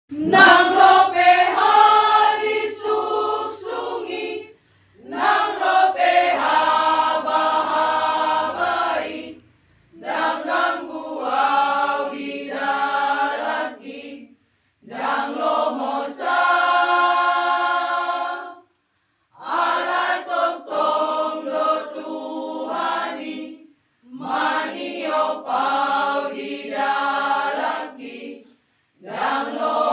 Nang ropeha disuksungi, nang ropeha bahabai, nang guau di dalaki, nang lomosa, alat toktong do Tuhani, manio pau di dalaki, nang lo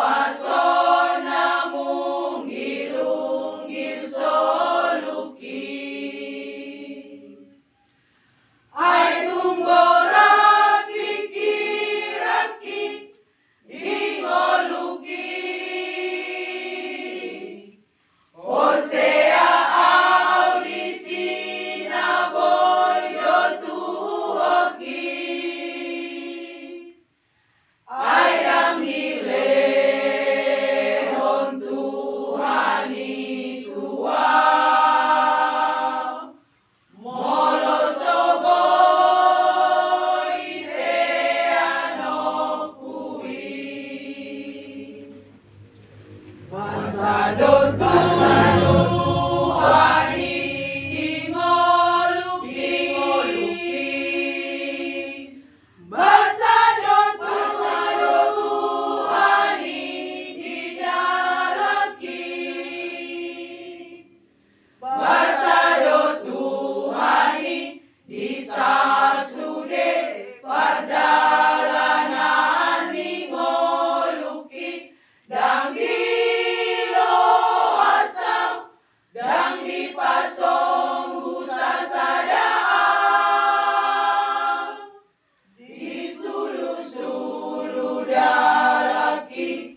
Pasado Tuhani ingoluki, Pasado Tuhani didalaki, Pasado Tuhani disasude pardalanan ingoluki, dang dipasong busa sadaan, disulu-sulu dalaki,